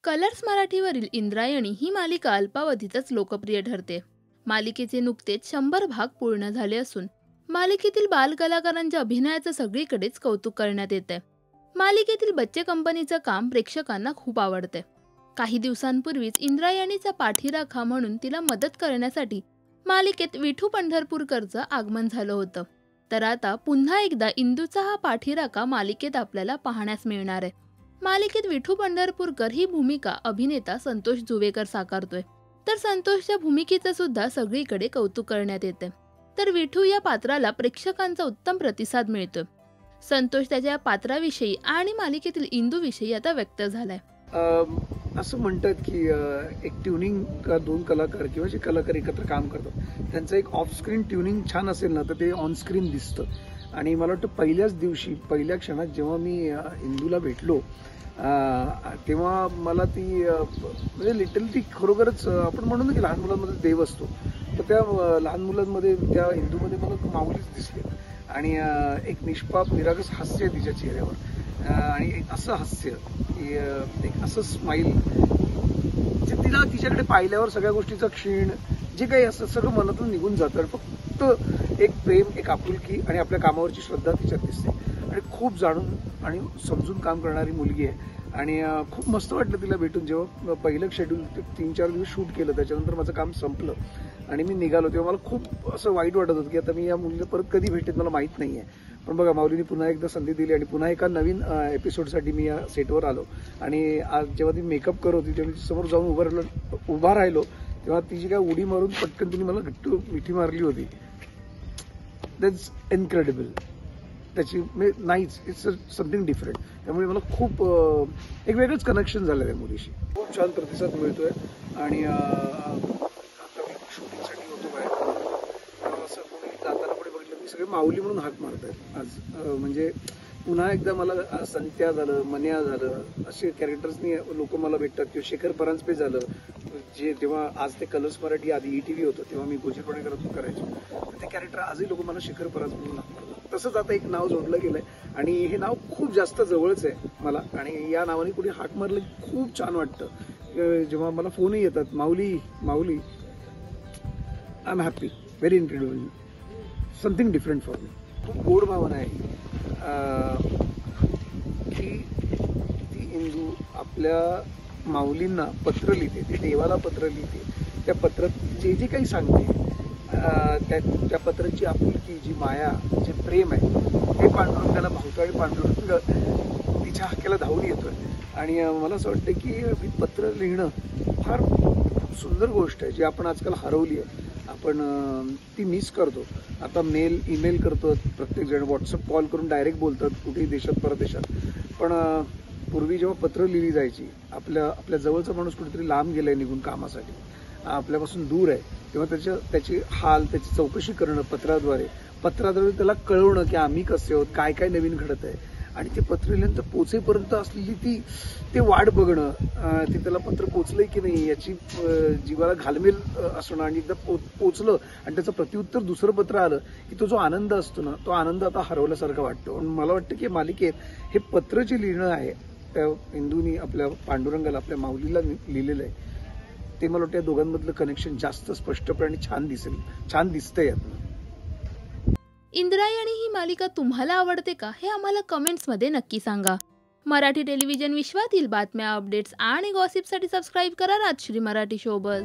Colours मराठीवरील Indrayani ही मालिका अल्पावधीतच लोकप्रिय ठरते. मालिकेचे नुकतेच 100 भाग पूर्ण झाले असून मालिकेतील बालकलाकारांच्या अभिनयाचं सगळीकडेच कौतुक करण्यात येते. मालिकेतील बच्चे कंपनीचं काम प्रेक्षकांना खूप आवडते. काही दिवसांपूर्वीच इंद्रायणीचा पाठीराखा म्हणून तिला मदत करण्यासाठी मालिकेत विठू पंढरपूरकरचं आगमन झालं होतं. तर आता पुन्हा एकदा इंदूचा हा पाठीराखा मालिकेत आपल्याला पाहण्यास मिळणार आहे. मालिकेत विठू पंढरपूरकर ही भूमिका अभिनेता संतोष जुवेकर साकारतोय. तर संतोषच्या भूमिकेचं सुद्धा सगळीकडे कौतुक करण्यात येते. तर विठू या पात्राला प्रेक्षकांचा उत्तम प्रतिसाद मिळतोय. संतोष त्याच्या पात्राविषयी आणि मालिकेतील इंदूविषयी आता व्यक्त झालाय. असं म्हणतात की एक ट्युनिंग का दोन कलाकार किंवा जे कलाकार एकत्र काम करतात त्यांचं एक ऑफ स्क्रीन ट्युनिंग छान असेल ना तर ते ऑन स्क्रीन दिसतं. आणि मला वाटतं पहिल्याच दिवशी पहिल्या क्षणात जेव्हा मी इंदूला भेटलो तेव्हा मला ती म्हणजे लिटरली ती खरोखरच आपण म्हणू ना की लहान मुलांमध्ये देव असतो, तर त्या लहान मुलांमध्ये त्या इंदूमध्ये मला माऊलीच दिसले. आणि एक निष्पाप निरागस हास्य आहे तिच्या चेहऱ्यावर आणि एक असं हास्य की एक असं स्माईल जे तिला तिच्याकडे पाहिल्यावर सगळ्या गोष्टीचा क्षीण जे काही असं सगळं मनातून निघून जातं. फक्त एक प्रेम, एक आपुलकी आणि आपल्या कामावरची श्रद्धा तिच्यात दिसते. आणि खूप जाणून आणि समजून काम करणारी मुलगी आहे. आणि खूप मस्त वाटलं तिला भेटून. जेव्हा पहिलं शेड्यूल 3-4 दिवस शूट केलं त्याच्यानंतर माझं काम संपलं आणि मी निघालो तेव्हा मला खूप असं वाईट वाटत होतं की आता मी या मुलीला परत कधी भेटेन मला माहीत नाही आहे. पण बघा माऊलीने पुन्हा एकदा संधी दिली आणि पुन्हा एका नवीन एपिसोडसाठी मी या सेटवर आलो. आणि आज जेव्हा ती मेकअप करत होती तेव्हा मी समोर जाऊन उभा राहिलो तेव्हा तिची काय उडी मारून पटकन तिने मला घट्ट मिठी मारली होती. That's incredible. त्याची नाहीच, इट्स समथिंग डिफरंट. त्यामुळे मला खूप एक वेगळंच कनेक्शन झालं त्या मुलीशी. खूप छान प्रतिसाद मिळतोय. आणि आता मी शूटिंगसाठी होतो बाहेर, असं कोणी जाताना पुढे बघितलं की सगळे माऊली म्हणून हाक मारतात आज. म्हणजे पुन्हा एकदा मला संत्या झालं, मन्या झालं, असे कॅरेक्टर्सनी लोक मला भेटतात. किंवा शेखर परांजपे झालं जे जेव्हा आज ते कलर्स मराठी आधी ETV होतं तेव्हा मी गोजीरपणे करायचो. ते कॅरेक्टर आजही लोक मला शेखर परांजपे म्हणून हाक मारतात. तसंच आता एक नाव जोडलं गेलंय आणि हे नाव खूप जास्त जवळच आहे मला. आणि या नावाने कुठे हाक मारलं खूप छान वाटतं. जेव्हा मला फोनही येतात Mauli Mauli, I am happy, very incredible, something different for me. खूप गोड भावना आहे की ती इंदू आपल्या माऊलींना पत्र लिहिते, ती देवाला पत्र लिहिते. त्या पत्रात जे जे काही सांगते त्या पत्राची आपुलकी, जी माया, जे प्रेम आहे ते पांडुरंगाला भावतं आणि पांडुरंग तिच्या हाकेला धावून येतोय. आणि मला असं वाटतं की पत्र लिहिणं फार सुंदर गोष्ट आहे जी आपण आजकाल हरवली आहे. आपण ती मिस करतो. आता ईमेल करतो प्रत्येक जण, व्हॉट्सअप कॉल करून डायरेक्ट बोलतात कुठेही देशात परदेशात. पण पूर्वी जेव्हा पत्र लिहिली जायची, आपल्या जवळचा माणूस कुठेतरी लांब गेलाय निघून कामासाठी, आपल्यापासून दूर आहे, तेव्हा त्याची हाल, त्याची चौकशी करणं पत्राद्वारे त्याला कळवणं की आम्ही कसे आहोत, काय काय नवीन घडत आहे. आणि ते पत्र लिहिल्यानंतर पोचेपर्यंत असलेली ते वाट बघणं, ते त्याला पत्र पोचलंय की नाही याची जीवाला घालमेल असणं. आणि एकदा पोचलं आणि त्याचं प्रत्युत्तर दुसरं पत्र आलं की तो जो आनंद असतो ना, तो आनंद आता हरवल्यासारखा वाटतो. आणि मला वाटतं की मालिकेत हे पत्र जे लिहिणं आहे त्या इंदूनी आपल्या पांडुरंगाला, आपल्या माऊलीला लिहिलेलं आहे, ते मला वाटतं या दोघांमधलं कनेक्शन जास्त स्पष्टपणे छान दिसतंय यातनं. इंद्रायणी ही मालिका तुम्हाला आवडते का हे आम्हाला कमेंट्समध्ये नक्की सांगा. मराठी टेलिव्हिजन विश्वातील बातम्या, अपडेट्स आणि गॉसिपसाठी सबस्क्राईब करा राजश्री मराठी शोबज.